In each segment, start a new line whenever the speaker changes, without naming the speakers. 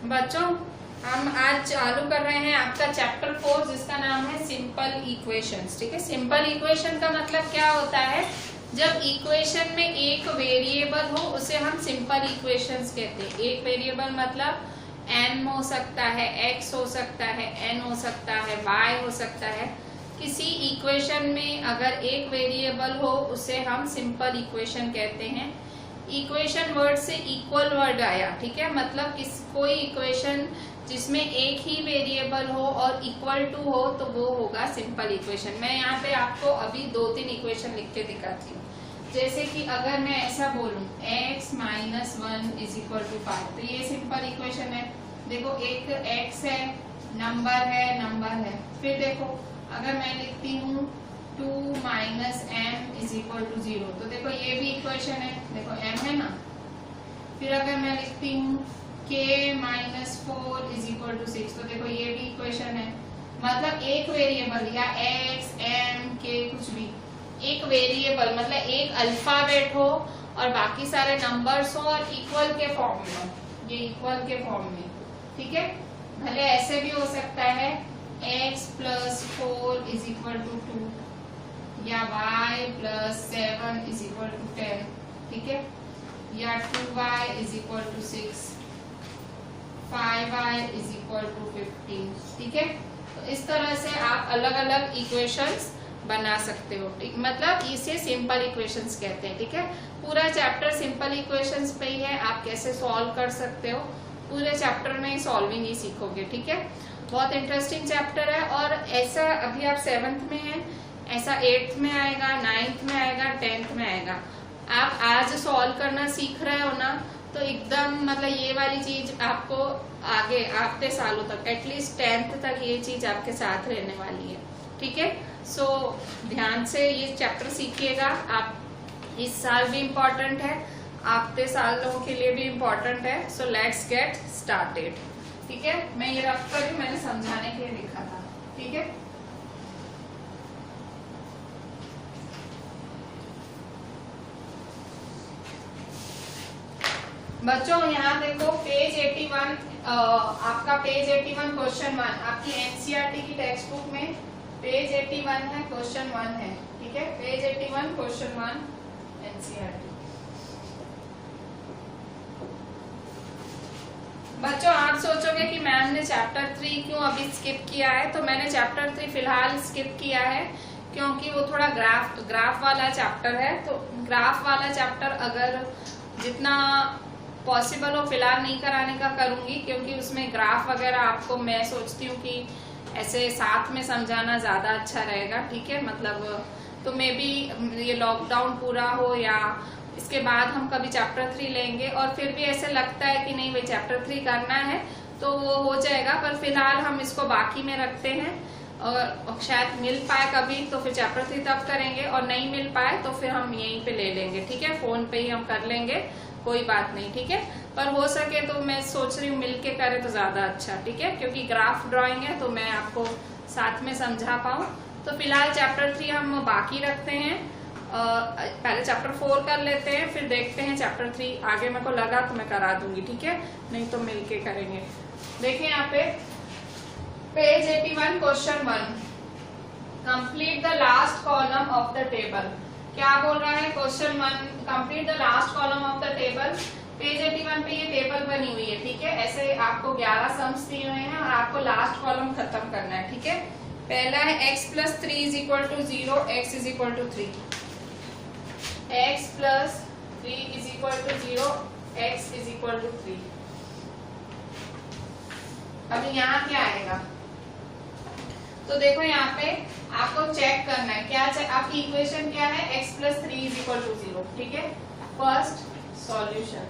बच्चों हम आज चालू कर रहे हैं आपका चैप्टर 4 जिसका नाम है सिंपल इक्वेशंस। ठीक है, सिंपल इक्वेशन का मतलब क्या होता है? जब इक्वेशन में एक वेरिएबल हो उसे हम सिंपल इक्वेशंस कहते हैं। एक वेरिएबल मतलब n हो सकता है, x हो सकता है, n हो सकता है, y हो सकता है। किसी इक्वेशन में अगर एक वेरिएबल हो उसे हम सिंपल इक्वेशन कहते हैं। इक्वेशन वर्ड से इक्वल वर्ड आया, ठीक है, मतलब कोई इक्वेशन जिसमें एक ही वेरिएबल हो और इक्वल टू हो तो वो होगा सिंपल इक्वेशन। मैं यहाँ पे आपको अभी 2-3 इक्वेशन लिख के दिखाती हूँ। जैसे कि अगर मैं ऐसा बोलूं x - 1 = 5 तो ये सिंपल इक्वेशन है। देखो एक x है, नंबर है। फिर देखो अगर मैं लिखती हूँ 2 - m = 0 तो देखो ये भी इक्वेशन है। देखो m है ना। फिर अगर मैं लिखती हूँ k - 4 = 6 तो देखो ये भी इक्वेशन है। मतलब एक वेरिएबल या x, m, k कुछ भी एक वेरिएबल मतलब एक अल्फाबेट हो और बाकी सारे नंबर्स हो और इक्वल के फॉर्म में हो। ये इक्वल के फॉर्म में, ठीक है। भले ऐसे भी हो सकता है x + 4 = 2 या y + 7 = 10, ठीक है, या 2y = 6, 5y = 15, ठीक है। तो इस तरह से आप अलग अलग इक्वेशंस बना सकते हो। ठीक, मतलब इसे सिंपल इक्वेशंस कहते हैं। ठीक है, पूरा चैप्टर सिंपल इक्वेशंस पे ही है। आप कैसे सॉल्व कर सकते हो पूरे चैप्टर में सॉल्विंग ही सीखोगे। ठीक है, बहुत इंटरेस्टिंग चैप्टर है। और ऐसा अभी आप 7th में है, ऐसा 8th में आएगा, 9th में आएगा, 10th में आएगा। आप आज सॉल्व करना सीख रहे हो ना तो एकदम मतलब ये वाली चीज आपको आगे आते सालों तक एटलीस्ट 10th तक ये चीज आपके साथ रहने वाली है। ठीक है, सो ध्यान से ये चैप्टर सीखिएगा। आप इस साल भी इम्पोर्टेंट है, आते सालों के लिए भी इम्पोर्टेंट है। So let's get started. ठीक है, मैं ये रख कर मैंने समझाने के लिए लिखा था। ठीक है, बच्चों यहाँ देखो पेज 81, आपका पेज 81 क्वेश्चन 1 आपकी एनसीईआरटी की टेक्स्ट बुक में पेज 81 है, क्वेश्चन 1 है। ठीक है, पेज 81 क्वेश्चन 1 एनसीईआरटी। बच्चों आप सोचोगे कि मैम ने चैप्टर 3 क्यों अभी स्किप किया है। तो मैंने चैप्टर 3 फिलहाल स्किप किया है क्योंकि वो थोड़ा ग्राफ वाला चैप्टर है। तो ग्राफ वाला चैप्टर अगर जितना पॉसिबल हो फिलहाल नहीं कराने का करूंगी, क्योंकि उसमें ग्राफ वगैरह आपको मैं सोचती हूँ कि ऐसे साथ में समझाना ज्यादा अच्छा रहेगा। ठीक है, मतलब तो मे बी ये लॉकडाउन पूरा हो या इसके बाद हम कभी चैप्टर 3 लेंगे और फिर भी ऐसे लगता है कि नहीं भाई चैप्टर 3 करना है तो वो हो जाएगा। पर फिलहाल हम इसको बाकी में रखते हैं और शायद मिल पाए कभी तो फिर चैप्टर 3 तब करेंगे और नहीं मिल पाए तो फिर हम यहीं पे ले लेंगे। ठीक है, फोन पे ही हम कर लेंगे, कोई बात नहीं। ठीक है, पर हो सके तो मैं सोच रही हूँ मिलके करें तो ज्यादा अच्छा। ठीक है, क्योंकि ग्राफ ड्राइंग है तो मैं आपको साथ में समझा पाऊँ। तो फिलहाल चैप्टर 3 हम बाकी रखते हैं। पहले चैप्टर 4 कर लेते हैं, फिर देखते हैं चैप्टर 3 आगे मेरे को लगा तो मैं करा दूंगी। ठीक है, नहीं तो मिलके करेंगे। देखिए यहाँ पे page 81 question 1, complete the last column of the table. क्या बोल रहा है question 1, complete the last column of the table. Page 81 पे ये टेबल बनी हुई है। ठीक है, ऐसे आपको 11 सम्स दिए हुए हैं और आपको लास्ट कॉलम खत्म करना है। ठीक है, पहला है x + 3 = 0, x = 3, x + 3 = 0, x = 3। अभी यहाँ क्या आएगा तो देखो यहाँ पे आपको चेक करना है क्या आपकी इक्वेशन क्या है, x + 3 = 0। ठीक है, फर्स्ट सॉल्यूशन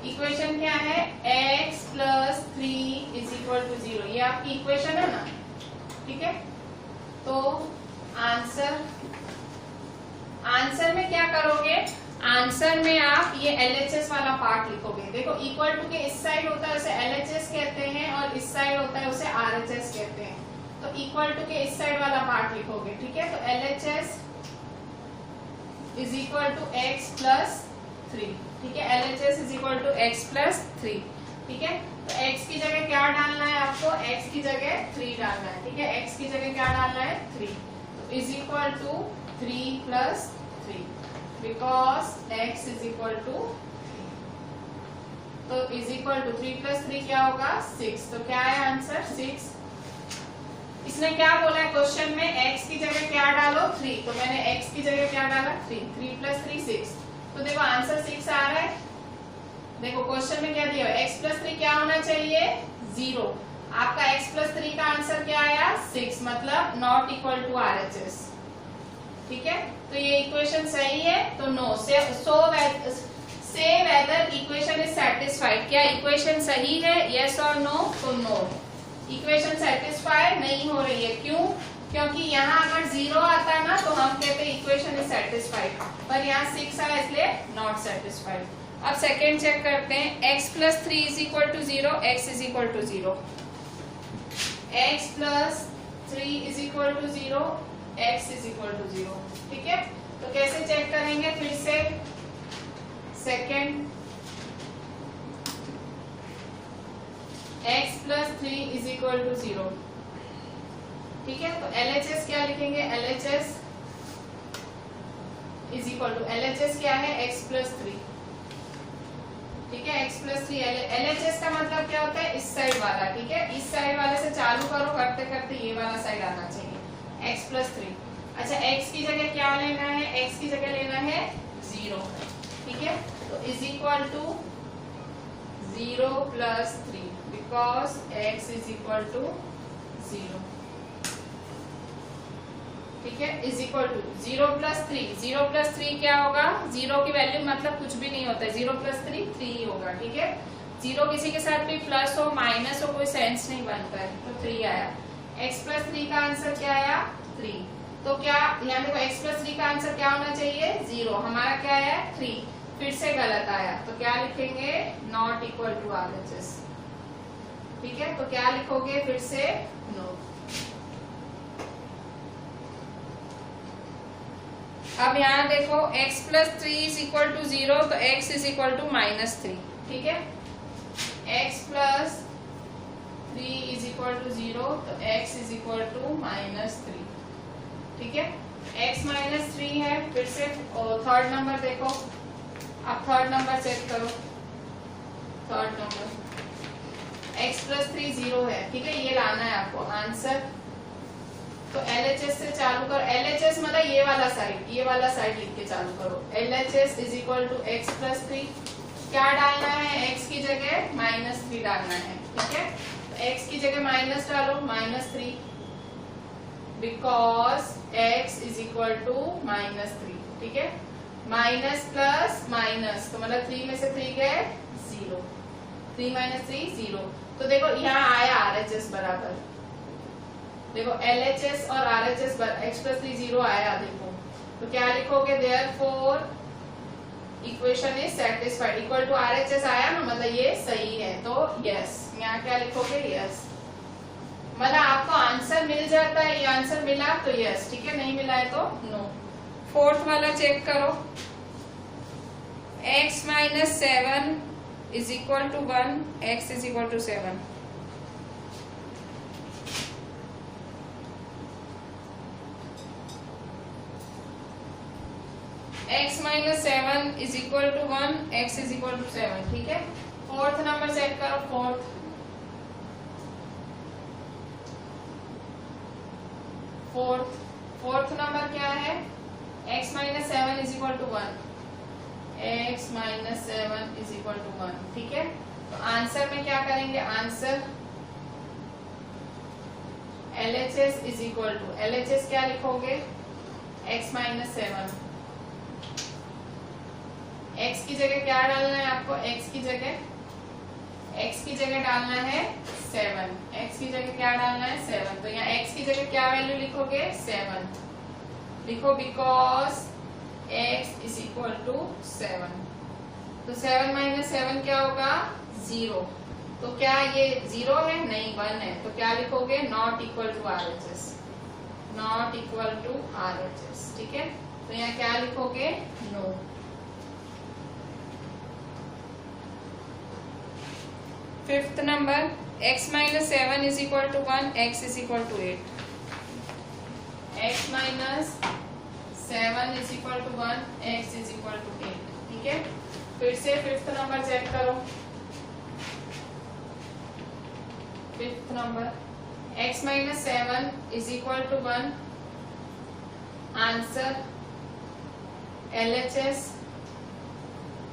इक्वेशन क्या है, x + 3 = 0, ये आपकी इक्वेशन है ना। ठीक है, तो आंसर में क्या करोगे, आंसर में आप ये LHS वाला पार्ट लिखोगे। देखो इक्वल टू के इस साइड होता है उसे LHS कहते हैं और इस साइड होता है उसे RHS कहते हैं। तो इक्वल टू के इस साइड वाला पार्ट लिखोगे। ठीक है, तो LHS = x + 3। ठीक है, LHS = x + 3। ठीक है। तो x की जगह क्या डालना है आपको, x की जगह 3 डालना है, ठीक है। x की जगह क्या डालना है 3, तो is equal to 3 plus 3 because x is equal to, तो इज इक्वल टू 3 प्लस 3 क्या होगा 6, तो क्या है आंसर 6। इसने क्या बोला है क्वेश्चन में, x की जगह क्या डालो 3, तो मैंने x की जगह क्या डाला 3, 3 प्लस 3 6, तो देखो आंसर 6 आ रहा है। देखो क्वेश्चन में क्या दिया है, x प्लस 3 क्या होना चाहिए 0, आपका x प्लस 3 का आंसर क्या आया 6, मतलब नॉट इक्वल टू RHS, ठीक है। तो ये इक्वेशन सही है, तो नो से वेदर इक्वेशन इज सेटिस्फाइड, क्या इक्वेशन सही है यस और नो, तो नो, इक्वेशन सेटिस्फाइड नहीं हो रही है, क्यों, क्योंकि यहाँ अगर 0 आता ना तो हम कहते हैं इक्वेशन इज सेटिस्फाइड, पर यहाँ 6 आया इसलिए नॉट सेटिस्फाइड। अब सेकेंड चेक करते हैं, x plus 3 is equal to 0, x is equal to 0, x plus 3 is equal to 0, x is equal to 0, ठीक है। तो कैसे चेक करेंगे फिर से, second x plus 3 is equal to 0, ठीक है। तो LHS क्या लिखेंगे, LHS is equal to, LHS क्या है x प्लस 3, ठीक है, x प्लस 3, LHS का मतलब क्या होता है इस साइड वाला, ठीक है, इस साइड वाले से चालू करो, करते करते ये वाला साइड आना चाहिए, x प्लस 3। अच्छा x की जगह क्या लेना है, x की जगह लेना है 0, ठीक है, तो is equal to 0 plus 3 because x is equal to 0, ठीक है, is equal to 0 plus 3, 0 plus 3 क्या होगा, 0 की वैल्यू मतलब कुछ भी नहीं होता है, 0 प्लस 3 3 ही होगा, ठीक है। 0 किसी के साथ भी प्लस हो माइनस हो कोई सेंस नहीं बनता है, तो 3 आया। x प्लस 3 का आंसर क्या आया 3, तो क्या यहाँ देखो x प्लस 3 का आंसर क्या होना चाहिए 0, हमारा क्या है 3, फिर से गलत आया, तो क्या लिखेंगे नॉट इक्वल टू RHS, ठीक है। तो क्या लिखोगे फिर से नो। अब यहाँ देखो x plus 3 is equal to 0, तो x is equal to minus 3, ठीक है, x plus 3 is equal to 0, तो x is equal to minus 3, ठीक है। x माइनस 3 है, फिर से थर्ड नंबर देखो, अब थर्ड नंबर चेक करो, थर्ड नंबर x प्लस 3 0 है, ठीक है, ये लाना है आपको आंसर। तो LHS से चालू करो, LHS मतलब ये वाला साइड लिख के चालू करो, LHS is equal to x plus 3, क्या डालना है x की जगह माइनस 3 डालना है, ठीक है। तो x की जगह माइनस डालो minus 3 because x is equal to minus 3, ठीक है, माइनस प्लस माइनस, तो मतलब 3 में से 3 गए 0, 3 माइनस 3 0, तो देखो यहाँ आया RHS बराबर, देखो LHS और RHS x प्लस 3 0 आया, देखो तो क्या लिखोगे therefore equation is satisfied, equal to RHS आया ना, मतलब ये सही है, तो यस, यहाँ क्या लिखोगे यस, मतलब आपको आंसर मिल जाता है, ये आंसर मिला तो यस, ठीक है, नहीं मिला है तो नो। फोर्थ वाला चेक करो, x minus 7 is equal to 1, x is equal to 7, x minus 7 is equal to 1, x is equal to 7, ठीक है। फोर्थ नंबर चेक करो, फोर्थ नंबर क्या है, x minus 7 is equal to 1, x minus 7 is equal to 1, ठीक है। तो answer में क्या करेंगे, answer LHS is equal to, LHS क्या लिखोगे x माइनस 7, x की जगह क्या डालना है आपको, x की जगह डालना है 7, x की जगह क्या डालना है 7, तो यहाँ x की जगह क्या वैल्यू लिखोगे 7 लिखो, because x is equal to 7, तो 7 माइनस 7 क्या होगा 0, तो क्या ये 0 है नहीं 1 है, तो क्या लिखोगे not equal to RHS, not equal to RHS, ठीक है। तो यहाँ क्या लिखोगे no. Fifth number, x minus 7 is equal to 1, x is equal to 8। x minus 7 is equal to 1, x is equal to 8। ठीक है, फिर से फिफ्थ नंबर चेक करो। Fifth number, x minus 7 is equal to 1, answer LHS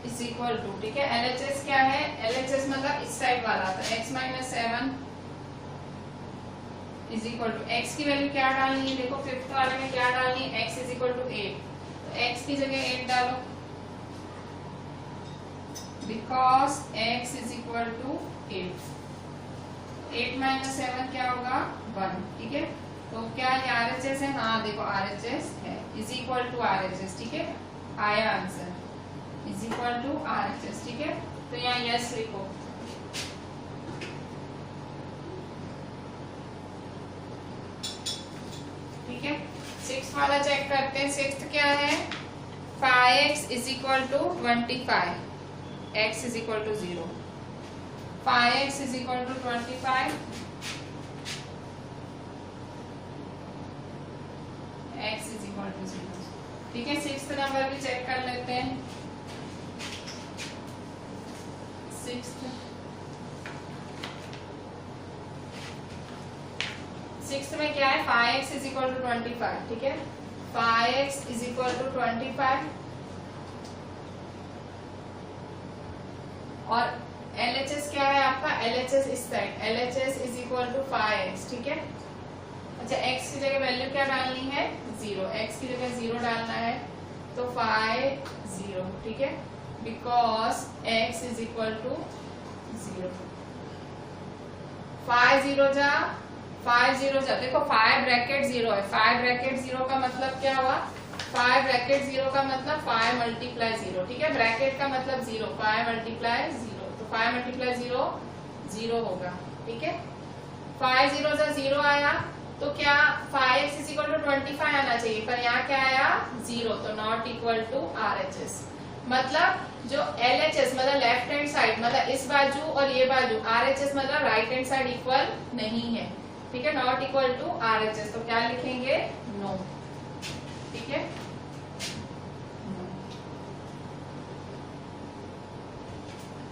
is equal to, ठीक है, LHS क्या है, LHS मतलब इस साइड वाला था, x minus 7 is equal to, x की वैल्यू क्या डालनी है, देखो फिफ्थ वाले में क्या डालनी है, x इज इक्वल टू 8, तो x की जगह 8 डालो, because x is equal to 8। 8 minus 7 क्या होगा, 1। ठीक है, तो क्या ये RHS है, हाँ देखो RHS है, इज इक्वल टू RHS। ठीक है, आया answer, is equal to RHS। ठीक है, तो यहाँ यस लिखो। ठीक है, सिक्स्थ वाला चेक करते हैं। सिक्स्थ क्या है, 5x is equal to 25, x is equal to 0। 5x is equal to 25, x is equal to 0। ठीक है, सिक्स्थ नंबर भी चेक कर लेते हैं। सिक्स्थ में क्या है, 5x इज इक्वल टू 25। ठीक है, 5x इज इक्वल टू 25 और LHS क्या है आपका, LHS इस side, LHS is equal to 5x। ठीक है, अच्छा x की जगह वैल्यू क्या डालनी है, 0, x की जगह 0 डालना है, तो 5 0। ठीक है, because x is equal to 0। 5 0 जा, 5 0 जा, देखो 5 ब्रैकेट 0 है, 5 ब्रैकेट 0 का मतलब क्या हुआ, 5 ब्रैकेट 0 का मतलब 5 मल्टीप्लाई 0। ठीक है, ब्रैकेट का मतलब 0, 5 मल्टीप्लाई 0, तो 5 मल्टीप्लाई 0 0 होगा। ठीक है, 5 0 जा 0 आया, तो क्या 5x इज इक्वल टू 25 आना चाहिए, पर यहाँ क्या आया, 0, तो नॉट इक्वल टू RHS। मतलब जो LHS मतलब लेफ्ट हैंड साइड मतलब इस बाजू और ये बाजू, RHS मतलब राइट हैंड साइड इक्वल नहीं है। ठीक है, नॉट इक्वल टू RHS, तो क्या लिखेंगे, नो। ठीक है,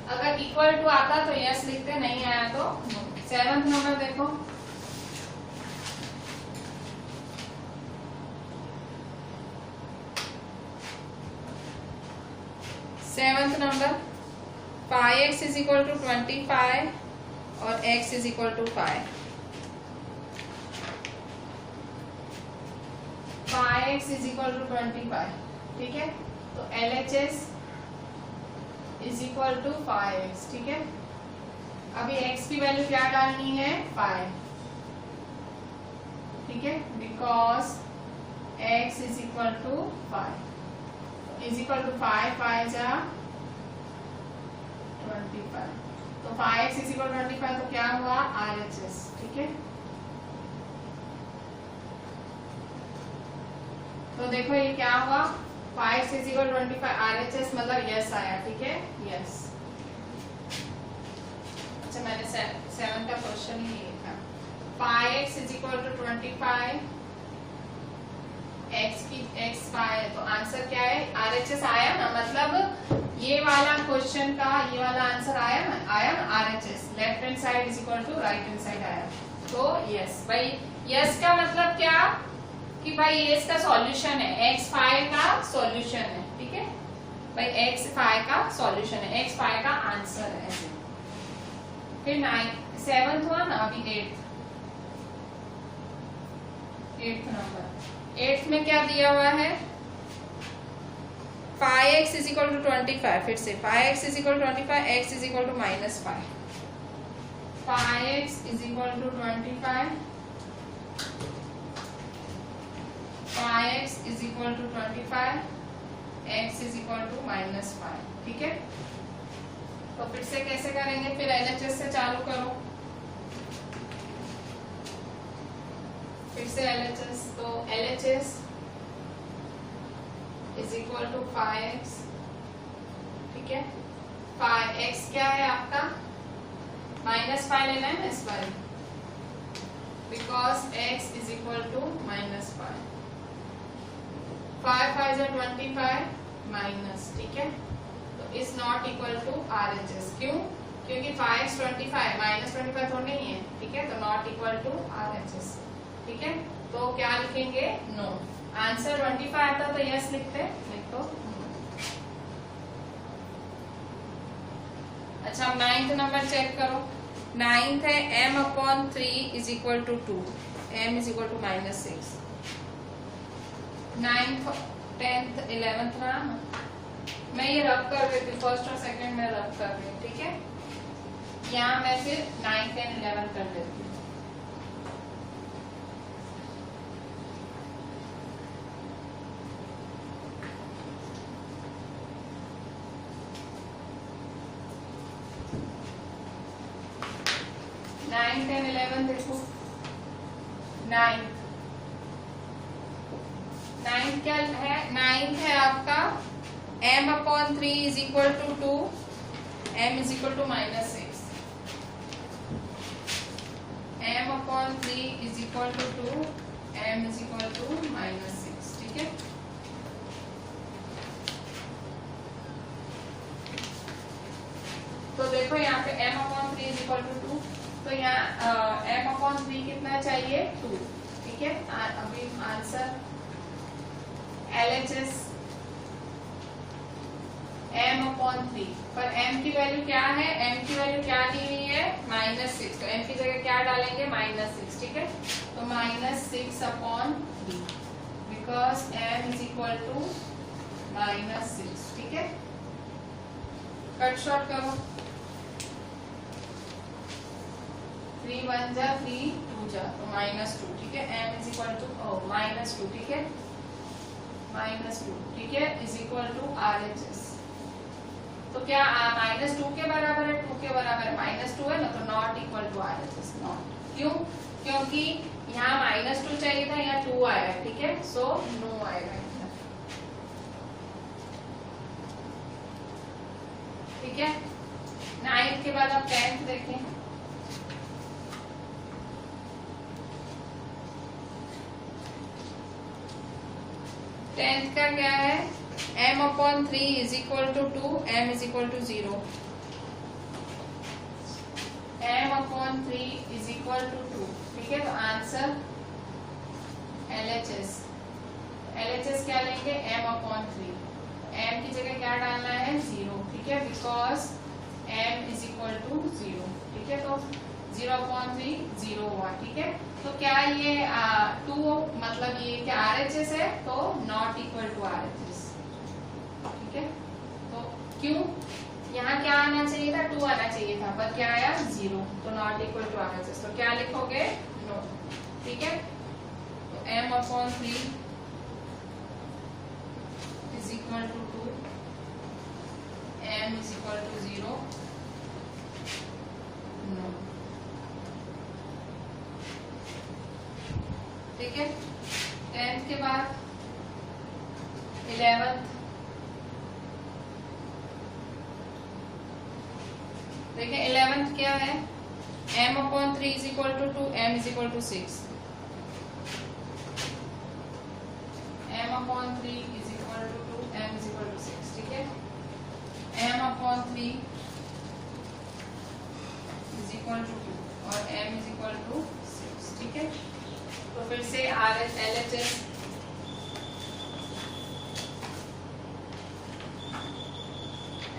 अगर इक्वल टू आता तो यस लिखते, नहीं आया तो नो। सेवंथ नंबर देखो, seventh number, 5x is equal to 25 और x is equal to 5। 5x is equal to 25। ठीक है, तो LHS is equal to 5x। ठीक है, अभी x की वैल्यू क्या डालनी है, 5। ठीक है, because x is equal to 5, is equal to 5, 5 जा 25, तो 5x इज इक्वल 25, तो क्या हुआ, RHS। ठीक है, तो देखो ये क्या हुआ, 5x इज इक्वल 25, RHS मतलब यस आया। ठीक है, यस। अच्छा मैंने 7 का क्वेश्चन ही लिखा, 5x is equal to 25, x 5 है, तो आंसर क्या है, RHS आया ना, मतलब ये वाला क्वेश्चन का ये वाला आंसर आया ना RHS, left hand side is equal to right hand side आया, तो यस। भाई यस का मतलब क्या, कि भाई ये इसका सॉल्यूशन है, x 5 का सॉल्यूशन है। ठीक है, भाई x 5 का सॉल्यूशन है, x 5 का आंसर है ऐसे। फिर 7th हुआ ना, अभी 8th नंबर। 8th में क्या दिया हुआ है, 5x इज इक्वल टू 25, फिर से 5x is equal to 25, x is equal to -5। 5x is equal to 25, 5x is equal to 25, x is equal to -5। ठीक है, तो फिर से कैसे करेंगे, फिर LHS से चालू करो, फिर से LHS, तो LHS is equal to 5x। ठीक है, 5x क्या है आपका, -5 लेना है इस बार, because x is equal to -5। 5 5 is 25 minus, ठीक है। तो is not equal to RHS। क्यों? क्योंकि 5 25 माइनस 25 तो नहीं है, ठीक है। तो नॉट इक्वल टू RHS, ठीक है। तो क्या लिखेंगे? नो। आंसर 25 आता तो यस लिखते, लिखो नो। अच्छा, अब 9th नंबर चेक करो। 9th है m/3 is equal to 2, m is equal to -6। 9th 10th 11th ना, मैं ये रब कर देती हूँ, फर्स्ट और सेकंड में रब कर रही हूँ, ठीक है। यहाँ मैं फिर 9th and 11th कर देती हूँ। नाइन्थ एंड 11th देखो। 9th क्या है? 9th है आपका m/3 is equal to 2, m is equal to -6। m/3 is equal to 2, m is equal to -6, ठीक है। तो देखो यहाँ पे m/3 इज इक्वल टू 2, तो यहाँ m/3 कितना चाहिए? 2, ठीक है। अभी आंसर LHS m/3, पर m की वैल्यू क्या है? m की वैल्यू क्या दी हुई है? -6। तो m की जगह क्या डालेंगे? -6, ठीक है। तो -6/3, because m is equal to -6, ठीक है। कट शॉर्ट करो। 3 1 जा 3 2 जा, तो -2, ठीक है। m इज इक्वल टू -2, ठीक है। -2, ठीक है, इज इक्वल टू RHS। तो क्या -2 के बराबर है? 2 के बराबर है, -2 है ना, तो not equal to RHS, not. क्यों? क्योंकि यहाँ -2 चाहिए था, यहाँ 2 आया है, ठीक है। सो नो आएगा, ठीक है। 9th के बाद आप 10th देखें। 10th का क्या है? m/3 is equal to 2, m is equal to 0। m/3 is equal to 2, ठीक है। तो आंसर LHS। LHS क्या लेंगे? m/3। m की जगह क्या डालना है? 0, ठीक है, because m is equal to 0, ठीक है। तो 0/3 0 हुआ, ठीक है। तो क्या ये 2 मतलब ये क्या RHS है? तो नॉट इक्वल टू RHS, ठीक है। तो क्यों? यहाँ क्या आना चाहिए था? 2 आना चाहिए था, पर क्या आया? 0, तो नॉट इक्वल टू RHS। तो क्या लिखोगे? नो, ठीक है। तो m/3 is equal to 2, m is equal to 0, no, ठीक है। 10th के बाद 11th देखिए। 11th क्या है? m/3 is equal to 2, m is equal to 6। m/3 is equal to 2, m is equal to 6, ठीक है। m/3 इज इक्वल टू 2 और m इज इक्वल टू 6, ठीक है। तो फिर से LHS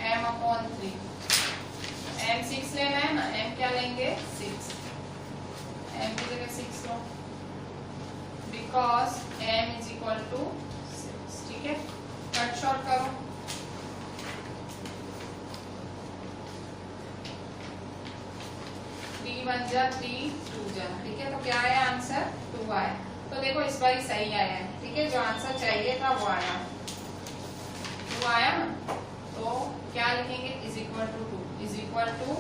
m/3, m 6 लेना है ना, m क्या लेंगे? 6, m की जगह 6 लो, because m is equal to 6, ठीक है। कट शॉर्ट करो। 3 1 जा 3 2 जा, ठीक है। तो क्या आया? आंसर 2 आया। तो देखो इस बार सही आया है, ठीक है। जो आंसर चाहिए था वो आया, 2 आया ना। तो क्या लिखेंगे? Is equal to 2, is equal to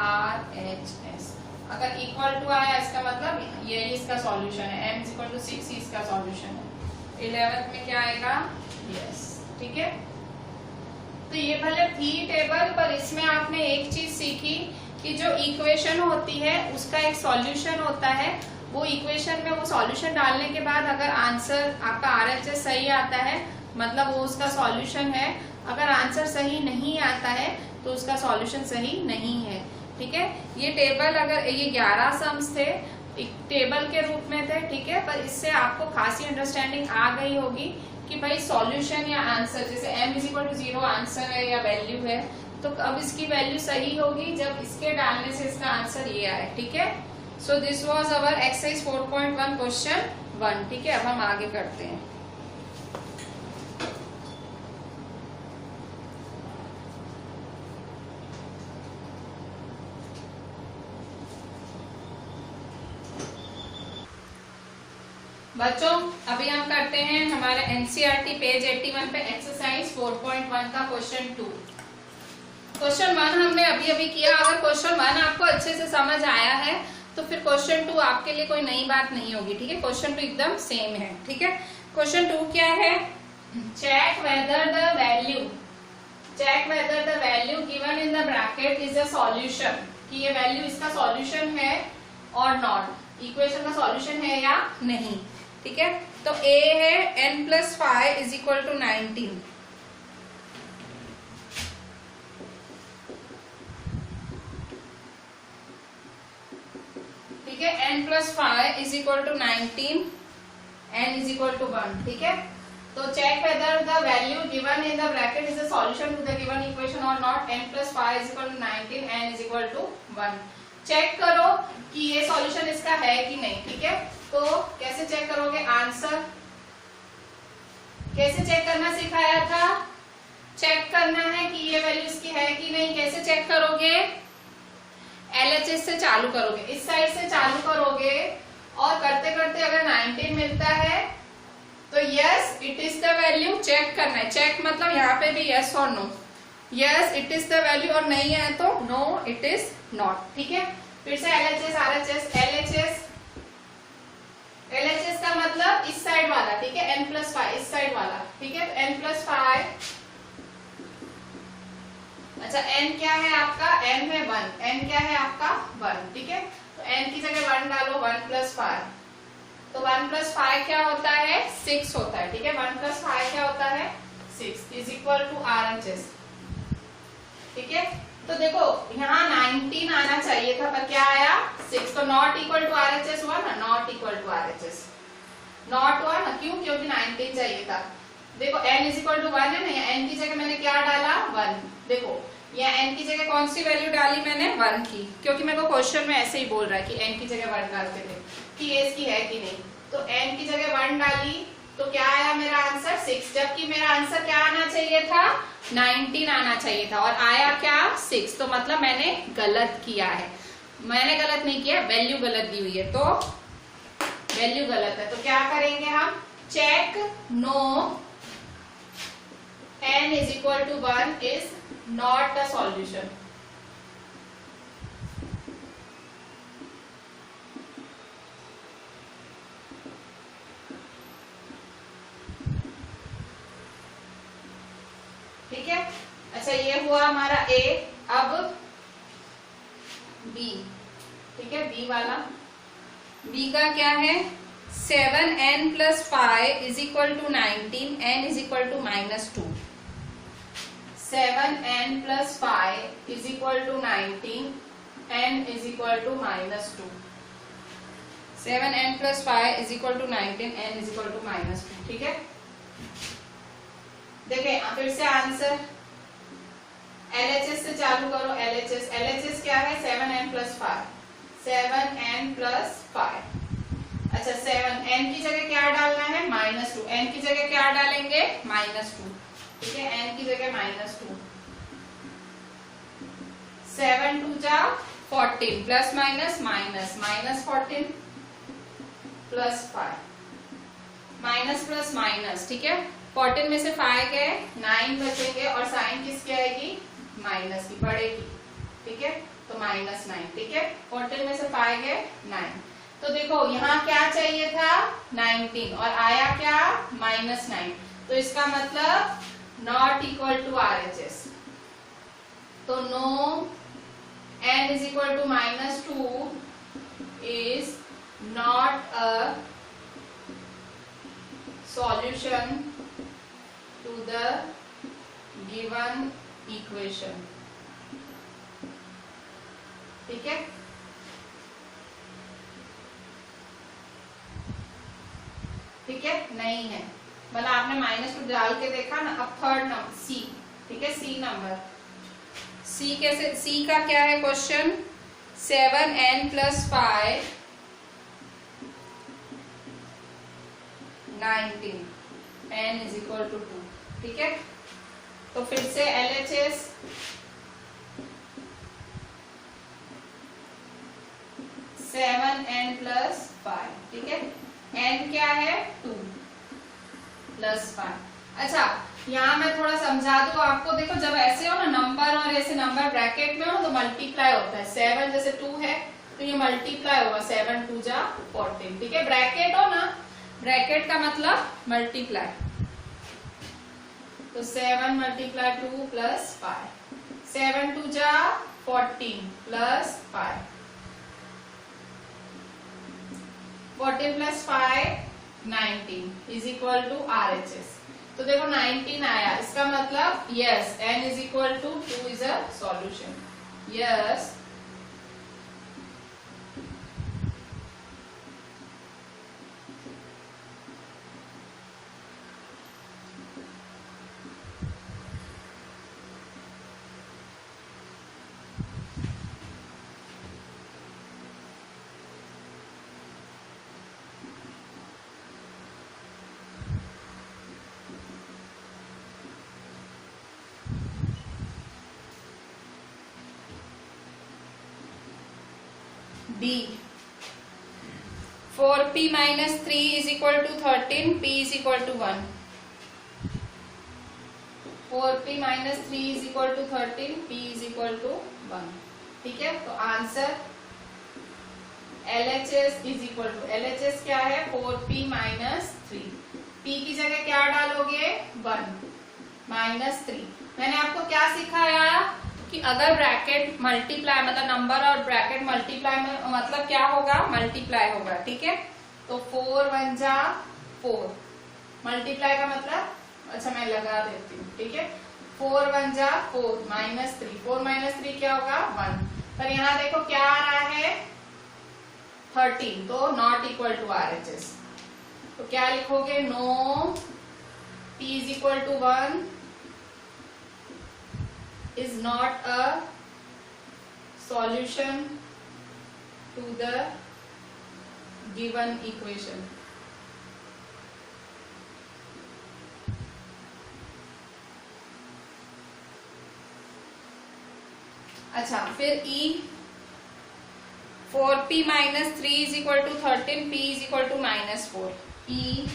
RHS। अगर इक्वल टू आया इसका मतलब ये इसका सॉल्यूशन है, m इज इक्वल टू 6 इसका सॉल्यूशन है। 11th में क्या आएगा? यस, ठीक है। तो ये भले थी टेबल, पर इसमें आपने एक चीज सीखी कि जो इक्वेशन होती है उसका एक सॉल्यूशन होता है, वो इक्वेशन में वो सॉल्यूशन डालने के बाद अगर आंसर आपका RHS सही आता है मतलब वो उसका सॉल्यूशन है, अगर आंसर सही नहीं आता है तो उसका सॉल्यूशन सही नहीं है। ठीक है, ये टेबल अगर ये 11 सम्स थे एक टेबल के रूप में थे, ठीक है, पर इससे आपको खासी अंडरस्टैंडिंग आ गई होगी कि भाई सॉल्यूशन या आंसर, जैसे m = 0 आंसर है या वैल्यू है, तो अब इसकी वैल्यू सही होगी जब इसके डालने से इसका आंसर ये आए। ठीक है, so this was our exercise 4.1 question 1। ठीक है, अब हम आगे करते हैं। बच्चों अभी हम करते हैं हमारे NCERT पेज 81 पे एक्सरसाइज 4.1 का क्वेश्चन 2। क्वेश्चन 1 हमने अभी अभी किया। अगर क्वेश्चन 1 आपको अच्छे से समझ आया है तो फिर क्वेश्चन 2 आपके लिए कोई नई बात नहीं होगी। ठीक है, क्वेश्चन 2 एकदम सेम है। ठीक है, क्वेश्चन 2 क्या है? Check whether the value given in the bracket is a solution, कि ये वैल्यू इसका सॉल्यूशन है और नॉट, इक्वेशन का सॉल्यूशन है या नहीं। ठीक है, तो A है n+5 = 19। ठीक है, n+5 = 19, n = 1। ठीक है, तो check whether the value given in the bracket is a solution to the given equation और नॉट, n+5 = 19, n = 1। चेक करो कि ये सॉल्यूशन इसका है कि नहीं। ठीक है, तो कैसे चेक करोगे? आंसर कैसे चेक करना सिखाया था? चेक करना है कि ये वैल्यू इसकी है कि नहीं। कैसे चेक करोगे? LHS से चालू करोगे, इस साइड से चालू करोगे और करते करते अगर 19 मिलता है तो yes it is the value. Check करना है, चेक मतलब यहाँ पे भी यस और no, yes it is the value और नहीं है तो नो इट इज नॉट। ठीक है, फिर से LHS RHS। LHS का मतलब इस साइड वाला, ठीक है, n+5 इस साइड वाला। ठीक है, n+5, अच्छा n क्या है आपका? n है 1, n क्या है आपका? 1। ठीक है, तो n की जगह 1 डालो, 1+5, तो 1+5 क्या होता है? 6 होता है। ठीक है, 1+5 क्या होता है? 6 = RHS। ठीक है, तो देखो यहाँ 19 आना चाहिए था पर क्या आया? 6, तो नॉट इक्वल टू RHS हुआ ना, not equal to RHS, not हुआ ना, क्यों? क्योंकि 19 चाहिए था। देखो n = 1 है ना, n की जगह मैंने क्या डाला? 1। देखो यहाँ n की जगह कौन सी वैल्यू डाली मैंने? 1 की, क्योंकि मेरे को क्वेश्चन में ऐसे ही बोल रहा है कि n की जगह 1 डालते थे कि ये इसकी है कि नहीं। तो n की जगह 1 डाली तो क्या आया मेरा आंसर? 6, जबकि मेरा आंसर क्या आना चाहिए था? 19 आना चाहिए था और आया क्या? 6। तो मतलब मैंने गलत किया है। मैंने गलत नहीं किया, वैल्यू गलत दी हुई है, तो वैल्यू गलत है। तो क्या करेंगे हम? Check no n = 1 is not the solution. ठीक है, अच्छा ये हुआ हमारा A। अब B। ठीक है, B वाला, B का क्या है? 7n+5 = 19, n = -2। 7n+5 = 19, n = -2। 7n+5 = 19, n = -2। ठीक है, देखें फिर से आंसर LHS से चालू करो। LHS क्या है? 7n+5, 7n+5। अच्छा 7 n की जगह क्या डालना है? -2। n की जगह क्या डालेंगे? -2। ठीक है, n की जगह -2। 7 2 जा 14, plus minus minus, -14 +5, minus plus minus. ठीक है, 14 में से 5 गए, 9 बचेंगे और साइन किसकी आएगी? माइनस की, बढ़ेगी। ठीक है, तो -9। ठीक है, 14 में से 5 गए 9। तो देखो यहाँ क्या चाहिए था? 19 और आया क्या? -9। तो इसका मतलब नॉट इक्वल टू RHS। तो no n is equal to -2 is not a solution to the given equation. ठीक है, ठीक है, नहीं है, मतलब आपने -2 डाल के देखा ना। अब थर्ड नंबर सी, ठीक है, सी नंबर, सी कैसे, सी का क्या है question, 7n + 5 19 n is equal to 2, ठीक है। तो फिर से LHS सेवन n + 5, ठीक है, n क्या है 2 + 5। अच्छा, यहाँ मैं थोड़ा समझा दूं आपको, देखो जब ऐसे हो ना नंबर और ऐसे नंबर ब्रैकेट में हो तो मल्टीप्लाई होता है। 7 जैसे 2 है तो ये मल्टीप्लाई होगा, 7 2 जा 14, ठीक है। ब्रैकेट हो ना, ब्रैकेट का मतलब मल्टीप्लाई, तो 7 × 2 + 5, 7 2 जा 14 + 5, 14 + 5 19 is equal to RHS। तो देखो 19 आया, इसका मतलब yes n is equal to 2 is a solution। Yes B, 4p - 3 is equal to 13, p is equal to 1। 4p - 3 is equal to 13, p is equal to 1, ठीक है। तो answer LHS is equal to, LHS क्या है 4p - 3, p की जगह क्या डालोगे 1 - 3। मैंने आपको क्या सिखाया कि अगर ब्रैकेट मल्टीप्लाई मतलब नंबर और ब्रैकेट मल्टीप्लाई में मतलब क्या होगा, मल्टीप्लाई होगा, ठीक है। तो 4 1 जा 4, मल्टीप्लाई का मतलब, अच्छा मैं लगा देती हूँ, ठीक है। 4 1 जा 4 -3, 4 - 3 क्या होगा 1, पर यहाँ देखो क्या आ रहा है 13, तो नॉट इक्वल टू RHS। तो क्या लिखोगे, no p is equal to 1 is not a solution to the given equation। अच्छा, फिर E 4p - 3 is equal to 13, p is equal to -4। E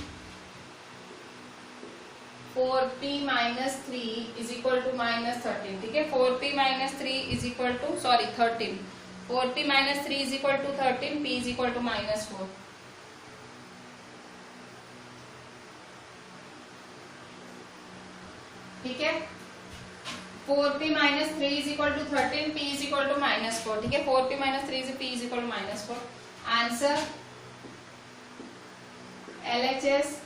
4p - 3 is equal to -13, ठीक है। 4p - 3 is equal to 13, 4p - 3 is equal to 13, p is equal to -4, ठीक है। 4p - 3 is equal to 13, p is equal to -4, ठीक है। 4p - 3 p is equal to -4। Answer LHS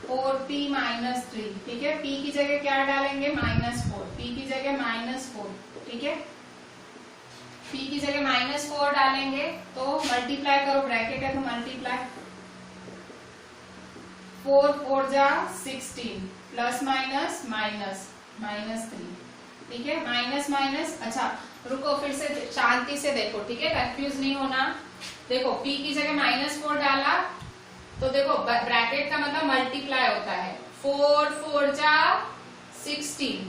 4p - 3, ठीक है। p की जगह क्या डालेंगे -4, p की जगह -4, ठीक है। p की जगह -4 डालेंगे तो मल्टीप्लाई करो, ब्रैकेट है तो मल्टीप्लाई, 4 4 जा 16 प्लस माइनस -3, ठीक है। माइनस माइनस, अच्छा रुको फिर से शांति से देखो, ठीक है, कंफ्यूज नहीं होना। देखो p की जगह -4 डाला तो देखो ब्रैकेट का मतलब मल्टीप्लाई होता है, 4 4 जा 16,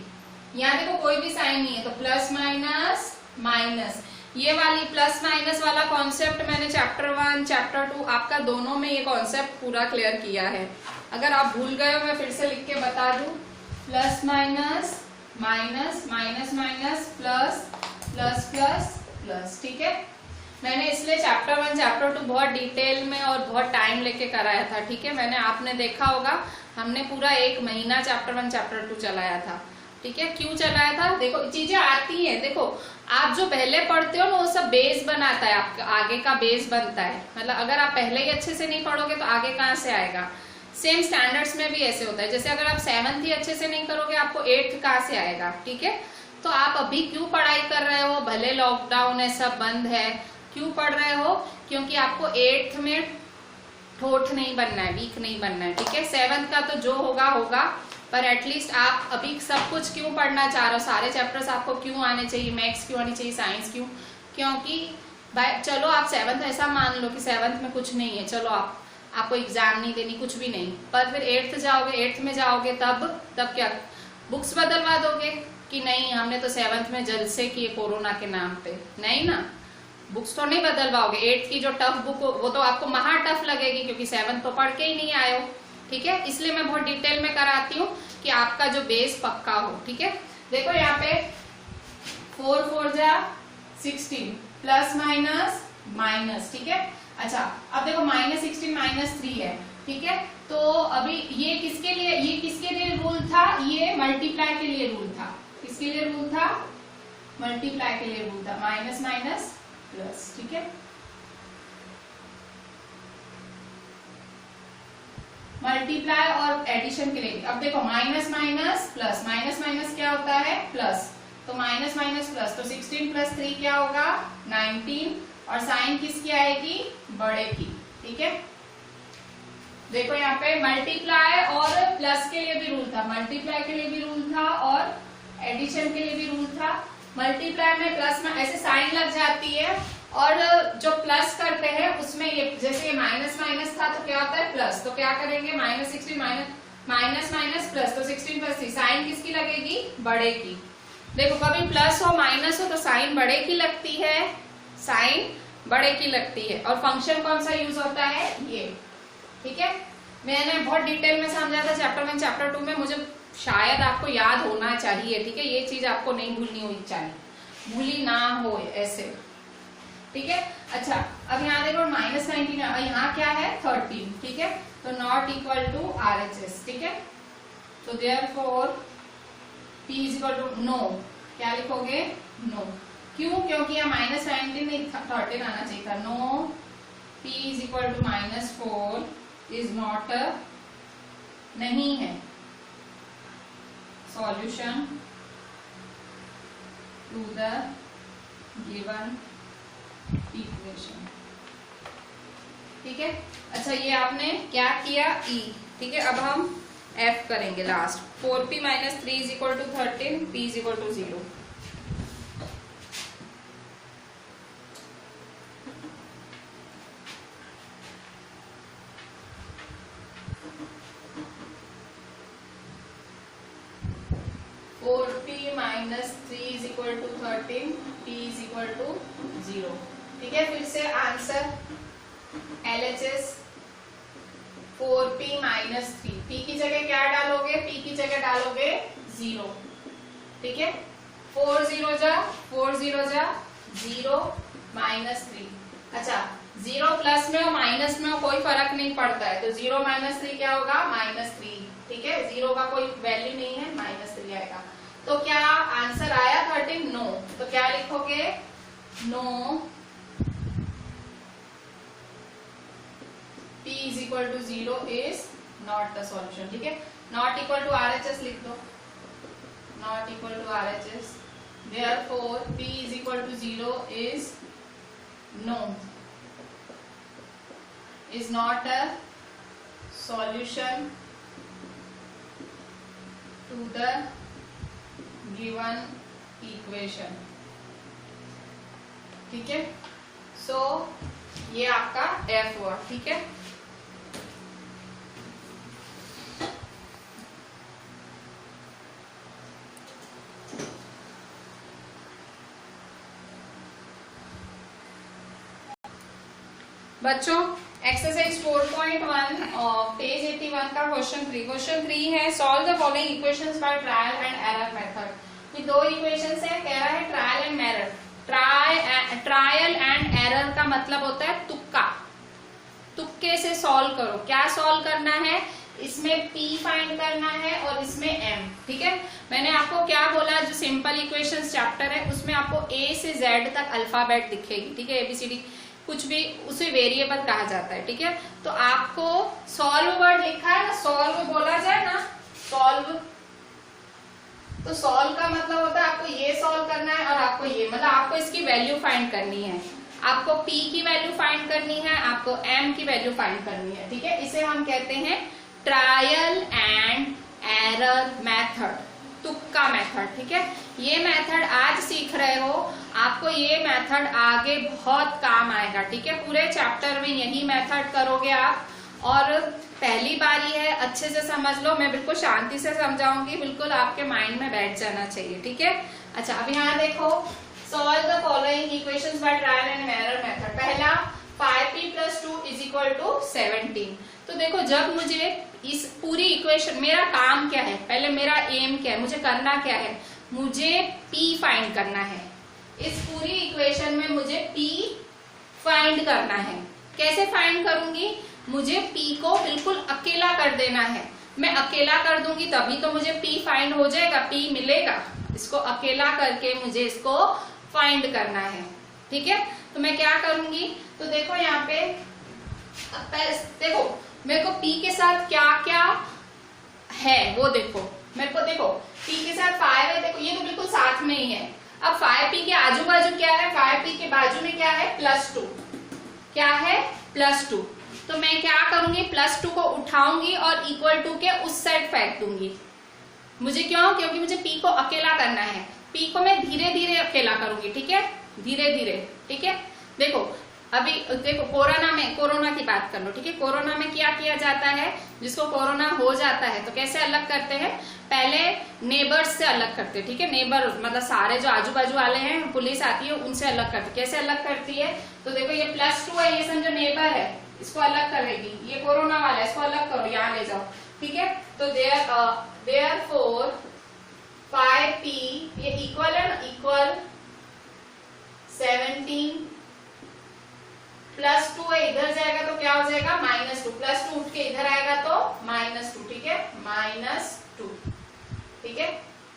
यहाँ देखो कोई भी साइन नहीं है तो प्लस माइनस माइनस। ये वाली प्लस माइनस वाला कॉन्सेप्ट मैंने चैप्टर 1 चैप्टर 2 आपका दोनों में ये कॉन्सेप्ट पूरा क्लियर किया है। अगर आप भूल गए हो मैं फिर से लिख के बता दूं, plus minus minus minus minus plus plus plus plus, ठीक है। मैंने इसलिए चैप्टर 1 चैप्टर 2 बहुत डिटेल में और बहुत टाइम लेके कराया था, ठीक है। मैंने आपने देखा होगा हमने पूरा 1 महीना चैप्टर 1 चैप्टर 2 चलाया था। ठीक है, क्यों चलाया था? देखो चीजें आती हैं, देखो आप जो पहले पढ़ते हो ना वो सब बेस बनाता है, आपका आगे का बेस बनता है। मतलब अगर आप पहले ही अच्छे से नहीं पढ़ोगे तो आगे कहाँ से आएगा। सेम स्टैंडर्ड्स में भी ऐसे होता है, जैसे अगर आप 7th ही अच्छे से नहीं करोगे आपको 8th कहाँ से आएगा। ठीक है, तो आप अभी क्यों पढ़ाई कर रहे हो, भले लॉकडाउन है सब बंद है, क्यों पढ़ रहे हो? क्योंकि आपको 8th में ठोठ नहीं बनना है, वीक नहीं बनना है। ठीक है, 7th का तो जो होगा होगा, पर एटलीस्ट आप अभी सब कुछ क्यों पढ़ना चाह रहे हो, सारे चैप्टर्स आपको क्यों आने चाहिए, मैथ्स क्यों आनी चाहिए, साइंस क्यों? क्योंकि भाई चलो आप 7th ऐसा मान लो कि 7th में कुछ नहीं है, चलो आपको एग्जाम नहीं देनी, कुछ भी नहीं, पर फिर 8th जाओगे, 8th में जाओगे तब क्या बुक्स बदलवा दोगे कि नहीं हमने तो 7th में जलसे किए कोरोना के नाम पे? नहीं ना, बुक्स तो नहीं बदलवाओगे। 8th की जो टफ बुक वो तो आपको महा टफ लगेगी क्योंकि 7th तो पढ़ के ही नहीं आए हो। ठीक है, इसलिए मैं बहुत डिटेल में कराती हूँ कि आपका जो बेस पक्का हो। ठीक है, देखो यहाँ पे 4 4 जा 16 प्लस माइनस माइनस। ठीक है, अच्छा अब देखो -16 -3 है। ठीक है, तो अभी ये किसके लिए रूल था? ये मल्टीप्लाई के लिए रूल था। किसके लिए रूल था? मल्टीप्लाई के लिए रूल था, माइनस माइनस प्लस। ठीक है, मल्टीप्लाई और एडिशन के लिए भी। अब देखो minus minus plus, minus minus क्या होता है? प्लस, तो माइनस माइनस प्लस, तो 16 + 3 क्या होगा? 19, और साइन किसकी आएगी? बड़े की। ठीक है, देखो यहाँ पे मल्टीप्लाई और प्लस के लिए भी रूल था, मल्टीप्लाई के लिए भी रूल था और एडिशन के लिए भी रूल था। मल्टीप्लाई में प्लस में ऐसे साइन लग जाती है, और जो प्लस करते हैं उसमें ये जैसे ये माइनस माइनस था तो क्या होता है? प्लस, तो क्या करेंगे? -16 माइनस माइनस प्लस, तो 16 + 3 साइन किसकी लगेगी? बड़े की। देखो कभी प्लस हो माइनस हो तो साइन बड़े की लगती है, साइन बड़े की लगती है। और फंक्शन कौन सा यूज होता है? ये। ठीक है, मैंने बहुत डिटेल में समझा था चैप्टर 1 चैप्टर 2 में, मुझे शायद आपको याद होना चाहिए। ठीक है, ये चीज आपको नहीं भूलनी होनी चाहिए, भूली ना हो ऐसे। ठीक है, अच्छा अब यहाँ देखो -19, यहाँ क्या है? 13। ठीक है, तो नॉट इक्वल टू RHS। ठीक है, तो देयरफॉर P = नो। क्या लिखोगे? नो। क्यों? क्योंकि यहाँ -19 नहीं 13 आना चाहिए था। नो P = -4 इज नॉट, नहीं है solution to the given equation. ठीक है, अच्छा ये आपने क्या किया? E। ठीक है, अब हम F करेंगे लास्ट। 4P - 3 = 13, P = 0। ठीक है, फिर से आंसर LHS 4P - 3। P की जगह क्या डालोगे? P की जगह डालोगे 0। ठीक है, 4 0 जा 0 -3। अच्छा 0 प्लस में और माइनस में कोई फर्क नहीं पड़ता है, तो 0 - 3 क्या होगा? -3। ठीक है, 0 का कोई वैल्यू नहीं है, -3 आएगा। तो क्या आंसर आया 13? नो। तो क्या लिखोगे? No P = 0 is not the solution. ठीक है, नॉट इक्वल टू RHS लिख दो, not equal to RHS, therefore P = 0 is no, is not a solution to the given equation. ठीक है, सो ये आपका F हुआ। ठीक है, बच्चों एक्सरसाइज 4.1 पेज 81 का क्वेश्चन 3 है, solve the following equations by trial and error method. ये दो इक्वेशंस है, कह रहा है trial and error. Trial and error का मतलब होता है तुक्का, तुक्के से सॉल्व करो। क्या सॉल्व करना है? इसमें p फाइंड करना है और इसमें m, ठीक है। मैंने आपको क्या बोला, जो सिंपल इक्वेशंस चैप्टर है उसमें आपको a से z तक अल्फाबेट दिखेगी, ठीक है, ABCD कुछ भी उसे वेरिएबल कहा जाता है, ठीक है। तो आपको सॉल्व वर्ड लिखा है ना, सॉल्व बोला जाए ना, सॉल्व, तो सॉल्व का मतलब होता है आपको ये सॉल्व करना है और आपको ये, मतलब आपको इसकी वैल्यू फाइंड करनी है, आपको p की वैल्यू फाइंड करनी है, आपको m की वैल्यू फाइंड करनी है, ठीक है। इसे हम कहते हैं ट्रायल एंड एरर मेथड, तुक्का मेथड, ठीक है। ये मेथड आज सीख रहे हो, आपको ये मेथड आगे बहुत काम आएगा, ठीक है। पूरे चैप्टर में यही मेथड करोगे आप, और पहली बार ही है, अच्छे से समझ लो, मैं बिल्कुल शांति से समझाऊंगी, बिल्कुल आपके माइंड में बैठ जाना चाहिए, ठीक है। अच्छा, अब यहाँ देखो, solve the following equations by trial and error method. पहला 5p + 2 = 17। तो देखो, जब मुझे इस पूरी इक्वेशन, मेरा काम क्या है, पहले मेरा एम क्या है, मुझे करना क्या है, मुझे p फाइंड करना है। इस पूरी इक्वेशन में मुझे p फाइंड करना है। कैसे फाइंड करूंगी, मुझे p को बिल्कुल अकेला कर देना है। मैं अकेला कर दूंगी तभी तो मुझे p फाइंड हो जाएगा, p मिलेगा। इसको अकेला करके मुझे इसको फाइंड करना है, ठीक है। तो मैं क्या करूंगी, तो देखो यहाँ पे, देखो मेरे को p के साथ क्या क्या है वो देखो, मेरे को देखो p के साथ 5 है, देखो ये तो बिल्कुल साथ में ही है। अब 5p के आजू बाजू क्या है, 5p के बाजू में क्या है, +2, क्या है, +2। तो मैं क्या करूंगी, +2 को उठाऊंगी और =2 के उस साइड फेंक दूंगी। मुझे क्यों, क्योंकि मुझे p को अकेला करना है। p को मैं धीरे धीरे अकेला करूंगी, ठीक है, धीरे धीरे, ठीक है। देखो अभी देखो, कोरोना की बात कर लो, ठीक है। कोरोना में क्या किया जाता है, जिसको कोरोना हो जाता है तो कैसे अलग करते हैं, पहले नेबर्स से अलग करते हैं, ठीक है। नेबर मतलब सारे जो आजू बाजू वाले हैं, पुलिस आती है उनसे अलग करती है। कैसे अलग करती है, तो देखो ये +2 है, ये समझो नेबर है, इसको अलग करेगी। ये कोरोना वाला है, इसको अलग करो, यहाँ ले जाओ, ठीक है। तो therefore 5p ये इक्वल है ना, इक्वल 17 +2 है, इधर जाएगा तो क्या हो जाएगा, -2, +2 उठ के इधर आएगा तो -2, ठीक है, -2, ठीक है।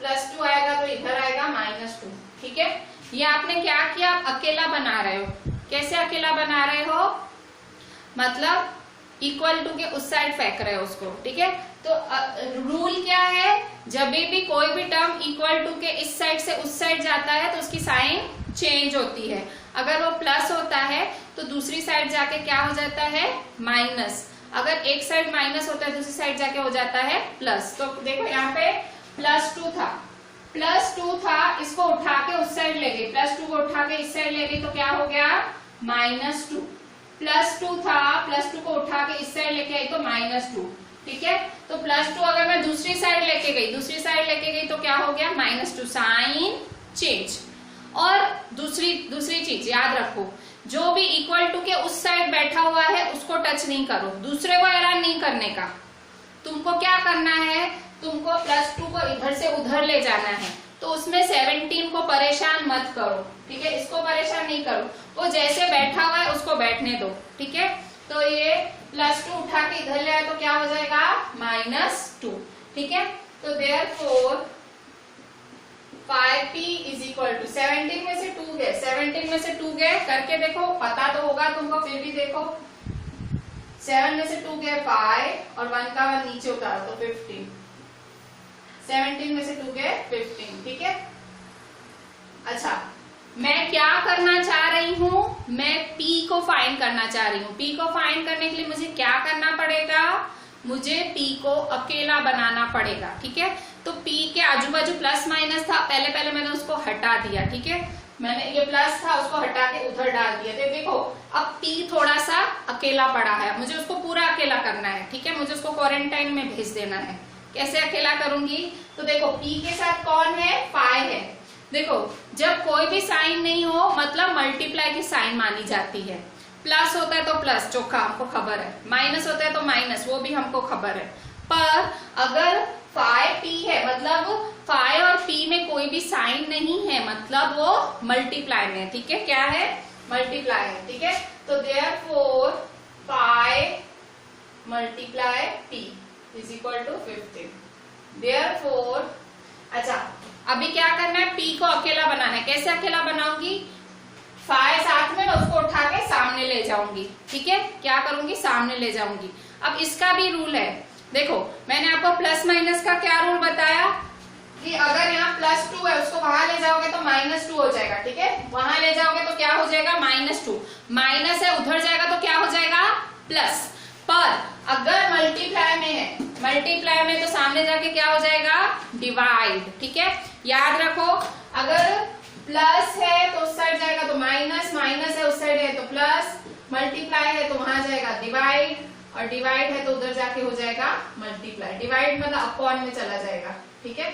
+2 आएगा तो इधर आएगा -2, ठीक है। ये आपने क्या किया, आप अकेला बना रहे हो। कैसे अकेला बना रहे हो, मतलब =2 के उस साइड फेंक रहे हो उसको, ठीक है। तो रूल क्या है, जब भी कोई भी टर्म =2 के इस साइड से उस साइड जाता है तो उसकी साइन चेंज होती है। अगर वो प्लस होता है तो दूसरी साइड जाके क्या हो जाता है, माइनस। अगर एक साइड माइनस होता है दूसरी साइड जाके हो जाता है प्लस। तो देखो यहाँ पे +2 था, इसको उठा के उस साइड ले गई, +2 को उठा के इस साइड ले गई तो क्या हो गया, -2। +2 था, +2 को उठा के इस साइड लेके आई तो -2, ठीक है। तो +2 अगर मैं दूसरी साइड लेके गई तो क्या हो गया, -2, साइन चेंज। और दूसरी चीज याद रखो, जो भी =2 के उस साइड बैठा हुआ है उसको टच नहीं करो, दूसरे को हैरान नहीं करने का। तुमको क्या करना है, तुमको +2 को इधर से उधर ले जाना है, तो उसमें 17 को परेशान मत करो, ठीक है, इसको परेशान नहीं करो, वो जैसे बैठा हुआ है उसको बैठने दो, ठीक है। तो ये +2 उठा के इधर ले आए तो क्या हो जाएगा, -2, ठीक है। तो therefore 5p = 17 में से 2 गए, 17 में से 2 गए, करके देखो, पता तो होगा तुमको, फिर भी देखो 7 में से 2 गए 5 और 1 का 1 नीचे उतारो तो 15, 17 में से 2 गए 15, ठीक है। अच्छा, मैं क्या करना चाह रही हूँ, मैं p को फाइंड करना चाह रही हूँ। p को फाइंड करने के लिए मुझे क्या करना पड़ेगा, मुझे p को अकेला बनाना पड़ेगा, ठीक है। तो p के आजू बाजू प्लस माइनस था, पहले मैंने उसको हटा दिया, ठीक है। मैंने ये प्लस था उसको हटा के उधर डाल दिया। तो देखो अब p थोड़ा सा अकेला पड़ा है, मुझे उसको पूरा अकेला करना है, ठीक है। मुझे उसको क्वारंटाइन में भेज देना है। कैसे अकेला करूंगी, तो देखो p के साथ कौन है, 5 है। देखो जब कोई भी साइन नहीं हो मतलब मल्टीप्लाई की साइन मानी जाती है। प्लस होता है तो प्लस, चौका हमको खबर है, माइनस होता है तो माइनस, वो भी हमको खबर है। पर अगर 5p है मतलब 5 और p में कोई भी साइन नहीं है, मतलब वो मल्टीप्लाई में है, ठीक है। क्या है, मल्टीप्लाई है, ठीक है। तो therefore 5 × p, is equal to 15। Therefore अच्छा अभी क्या करना है, p को अकेला बनाना है। कैसे अकेला बनाऊंगी, 5 साथ में मैं उसको उठा के सामने ले जाऊंगी। ठीक है, क्या करूंगी, सामने ले जाऊंगी। अब इसका भी रूल है, देखो मैंने आपको प्लस माइनस का क्या रूल बताया कि अगर यहाँ +2 है उसको वहां ले जाओगे तो -2 हो जाएगा। ठीक है, वहां ले जाओगे तो क्या हो जाएगा, -2। माइनस है उधर जाएगा तो क्या हो जाएगा, प्लस। पर अगर मल्टीप्लाई में है, मल्टीप्लाई में तो सामने जाके क्या हो जाएगा, डिवाइड। ठीक है, याद रखो अगर प्लस है तो उस साइड जाएगा तो माइनस, माइनस है उस साइड है तो प्लस, मल्टीप्लाई है तो वहां जाएगा डिवाइड, और डिवाइड है तो उधर जाके हो जाएगा मल्टीप्लाई। डिवाइड मतलब अपॉन में चला जाएगा। ठीक है,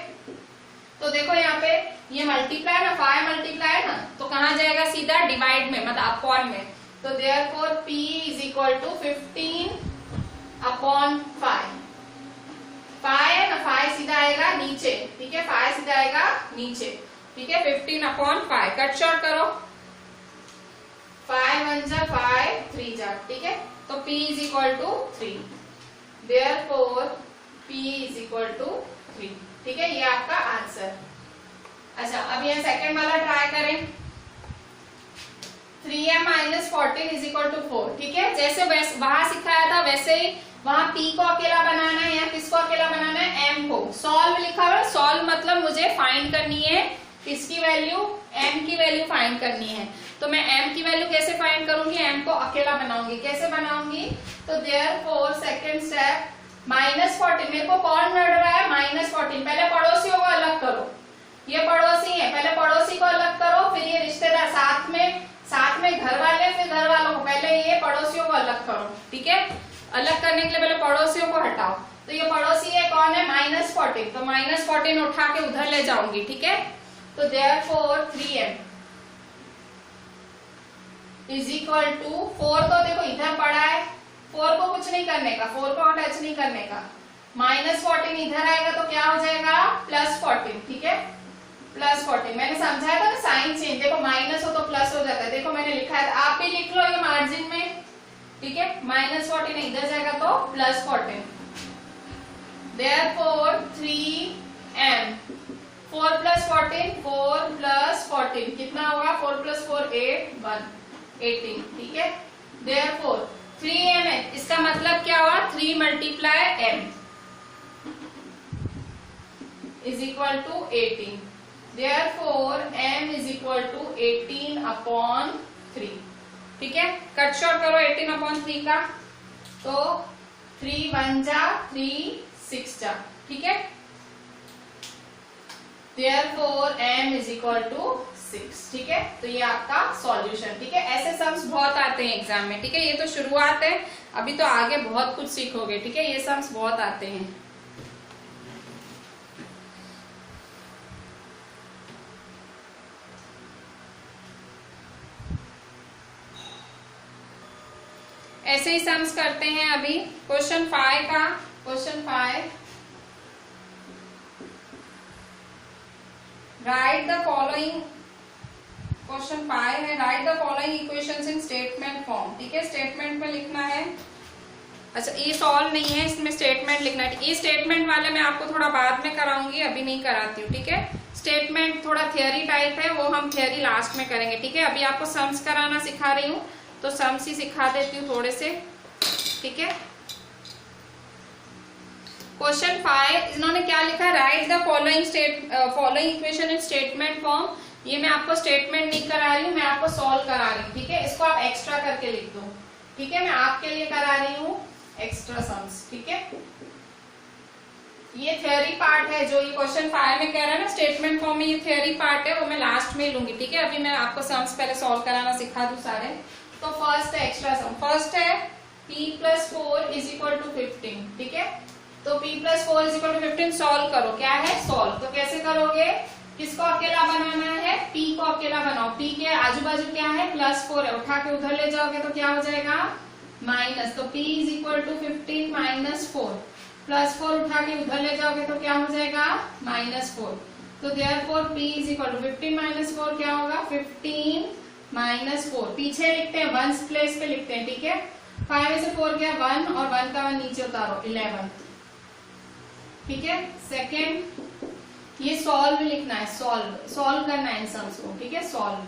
तो देखो यहाँ पे ये मल्टीप्लाई ना, 5 मल्टीप्लाई है ना, तो कहाँ जाएगा, सीधा डिवाइड में मतलब अपॉन में। तो therefore p is equal to 15 upon 5। 5 है ना, 5 सीधा आएगा नीचे। ठीक है, 5 सीधा आएगा नीचे। ठीक है, 15 अपॉन 5 कट शॉर्ट करो, 5 1 जा 5 3 जा। ठीक है, तो p is equal to 3। Therefore p is equal to 3। ठीक है, ये आपका आंसर। अच्छा अब ये सेकंड वाला ट्राई करें। 3m - 14 is equal to 4। ठीक है, जैसे वहां सिखाया था वैसे ही वहां p को अकेला बनाना है या किसको अकेला बनाना है, m को। सॉल्व लिखा हुआ है, सॉल्व मतलब मुझे फाइंड करनी है किसकी वैल्यू, m की वैल्यू फाइंड करनी है। तो मैं m की वैल्यू कैसे फाइंड करूंगी, m को अकेला बनाऊंगी। कैसे बनाऊंगी, तो देयरफॉर सेकंड स्टेप -14। मेरे को कौन मिल रहा है, -14। पहले पड़ोसियों को अलग करो, ये पड़ोसी है, पहले पड़ोसी को अलग करो, फिर ये रिश्तेदार, साथ में घर वाले, फिर घर वालों को, पहले ये पड़ोसियों को अलग करो। ठीक है, अलग करने के लिए पहले पड़ोसियों को हटाओ। तो ये पड़ोसी है कौन है, -14, तो -14 उठा के उधर ले जाऊंगी। ठीक है, तो therefore 3m is equal to 4। तो देखो इधर पड़ा है, 4 को कुछ नहीं करने का, 4 को टच नहीं करने का। -14 इधर आएगा तो क्या हो जाएगा, +14। ठीक है, +14 मैंने समझाया था ना, साइन चेंज। देखो माइनस हो तो प्लस हो जाता है, देखो मैंने लिखा है, आप भी लिख लो ये मार्जिन में। ठीक है, -14 इधर जाएगा तो +14। देयरफॉर 3m 4 + 14 4 + 14 कितना होगा, 4 + 4 8 1 18। ठीक है, देयरफॉर 3m है, इसका मतलब क्या हुआ, 3 × m is equal to 18। Therefore m is equal to 18 upon 3। ठीक है, कट शॉर्ट करो 18 अपॉन 3 का, तो 3 1 जा 3 6 जा। ठीक है, therefore m is equal to 6। ठीक है, तो ये आपका सॉल्यूशन। ठीक है, ऐसे सम्स बहुत आते हैं एग्जाम में। ठीक है, ये तो शुरुआत है, अभी तो आगे बहुत कुछ सीखोगे। ठीक है, ये सम्स बहुत आते हैं। ऐसे ही सम्स करते हैं अभी। क्वेश्चन 5 का, question 5 right the following, question 5 है right the following equations in statement form. ठीक है, स्टेटमेंट में लिखना है। अच्छा ये सॉल्व नहीं है, इसमें स्टेटमेंट लिखना है। ये स्टेटमेंट वाले मैं आपको थोड़ा बाद में कराऊंगी, अभी नहीं कराती हूँ। ठीक है, स्टेटमेंट थोड़ा थियरी टाइप है, वो हम थियरी लास्ट में करेंगे। ठीक है, अभी आपको सम्स कराना सिखा रही हूँ तो सम्स ही सिखा देती हूँ थोड़े से। ठीक है, क्वेश्चन 5 इन्होंने क्या लिखा है, right the following equation in statement form. ये मैं आपको स्टेटमेंट नहीं करा रही हूँ, मैं आपको सॉल्व करा रही हूँ। ठीक है, इसको आप एक्स्ट्रा करके लिख दो। ठीक है, मैं आपके लिए करा रही हूँ एक्स्ट्रा सम्स। ठीक है, ये थियरी पार्ट है, जो ये क्वेश्चन 5 में कह रहा है ना स्टेटमेंट फॉर्म में, ये थियरी पार्ट है, वो मैं लास्ट में लूंगी। ठीक है, अभी मैं आपको सम्स पहले सॉल्व कराना सिखा दूं सारे। तो फर्स्ट है एक्स्ट्रा सम, फर्स्ट है p + 4 इज इक्वल टू 15। ठीक है, तो p + 4 is equal to 15 solve करो। क्या है, सॉल्व। तो कैसे करोगे, किसको अकेला बनाना है, p को अकेला बनाओ। p के आजू बाजू क्या है, +4 है, उठा के उधर ले जाओगे तो क्या हो जाएगा, माइनस। तो p इज इक्वल टू 15 - 4, +4 उठा के उधर ले जाओगे तो क्या हो जाएगा, -4। तो therefore p is equal to 15 - 4 क्या होगा, 15 - 4। पीछे लिखते हैं, 1 प्लेस पे लिखते हैं। ठीक है, 5 में से 4 गया 1 और 1 का 1 नीचे उतारो 11। ठीक है। सेकेंड, ये सॉल्व लिखना है, सॉल्व करना है इन सम्स को, ठीक है। सॉल्व,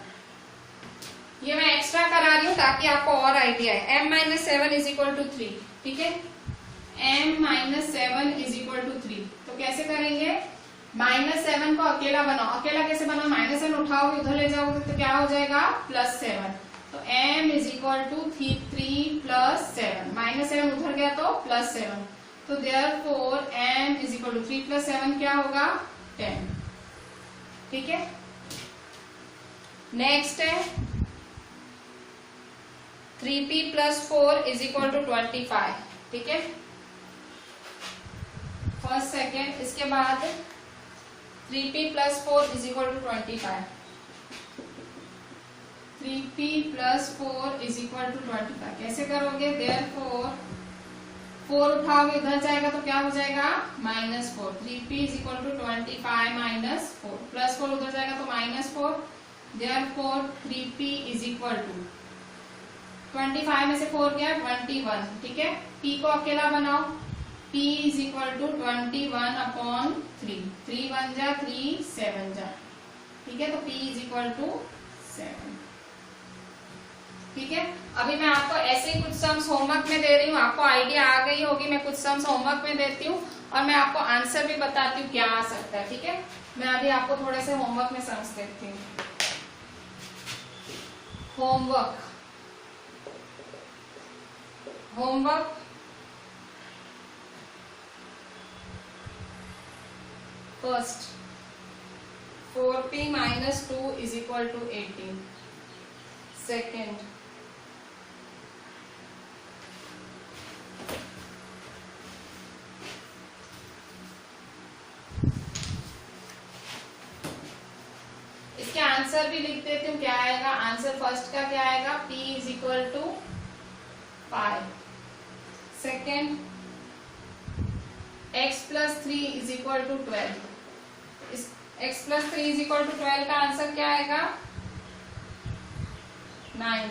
ये मैं एक्स्ट्रा करा रही हूँ ताकि आपको और आइडिया है। m-7 इज इक्वल टू 3, ठीक है। m-7 इज इक्वल टू 3, तो कैसे करेंगे? -7 को अकेला बनाओ। अकेला कैसे बनाओ? -7 उठाओगे, उधर ले जाओगे तो क्या हो जाएगा? +7। तो m is equal to 3 plus 7, -7 उधर गया तो +7, तो therefore m is equal to 3 plus 7 क्या होगा? 10, ठीक है। नेक्स्ट है 3p plus 4 is equal to 25, ठीक है। फर्स्ट सेकेंड, इसके बाद 3p plus 4 is equal to 25, 3p plus 4 is equal to 25 कैसे करोगे? देयरफॉर 4 उठाओगे, इधर जाएगा तो क्या हो जाएगा? -4, 3p is equal to 25 -4, plus 4 उधर जाएगा तो -4, therefore 3p is equal to 25 में से 4 गया 21, ठीक है। p को अकेला बनाओ, p इज इक्वल टू 21/3, 3 1 जा 3 7 जा, ठीक है। तो p इज इक्वल टू 7, ठीक है। अभी मैं आपको ऐसे ही कुछ सम्स होमवर्क में दे रही हूँ, आपको आइडिया आ गई होगी। मैं कुछ सम्स होमवर्क में देती हूँ और मैं आपको आंसर भी बताती हूँ क्या आ सकता है, ठीक है। मैं अभी आपको थोड़े से होमवर्क में सम्स देती हूँ। Homework first, 4p - 2 is equal to 18। Second, इसके आंसर भी लिख देती हूँ क्या आएगा। आंसर फर्स्ट का क्या आएगा? p is equal to 5। Second, x plus 3 is equal to 12। इस x plus 3 is equal to 12 का आंसर क्या आएगा? 9।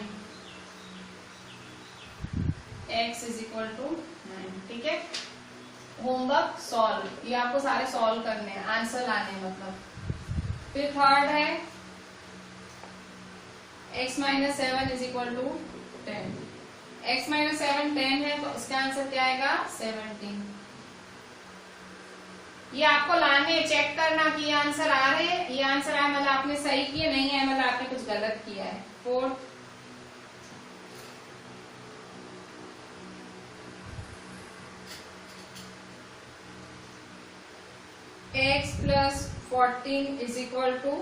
x इज इक्वल टू 9, ठीक है। होमवर्क सॉल्व, ये आपको सारे सॉल्व करने हैं, आंसर लाने हैं मतलब। फिर थर्ड है x-7 is equal to 10। x-7 10 है तो इसका आंसर क्या आएगा? 17। ये आपको लाने, चेक करना कि ये आंसर आ रहे हैं, ये आंसर आया मतलब आपने सही किया, नहीं है मतलब आपने कुछ गलत किया है। Fourth, x plus 14 is equal to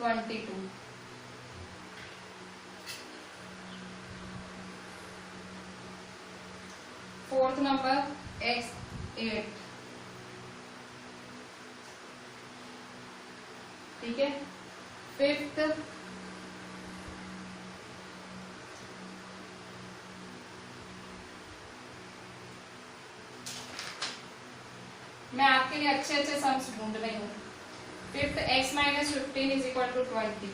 22। Fourth number x 8, ठीक है। फिफ्थ, मैं आपके लिए अच्छे अच्छे सम्स ढूंढ रही हूँ। Fifth, x-15 is equal to 20।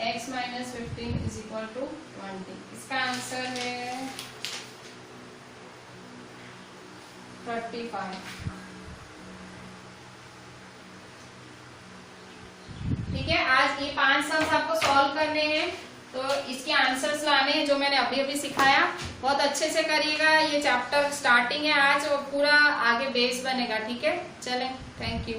x-15 is equal to 20, इसका आंसर है 35, ठीक है। आज ये 5 सम्स आपको सॉल्व करने हैं, तो इसके आंसर्स लाने हैं जो मैंने अभी अभी सिखाया। बहुत अच्छे से करिएगा, ये चैप्टर स्टार्टिंग है आज और पूरा आगे बेस बनेगा, ठीक है। चलें, थैंक यू।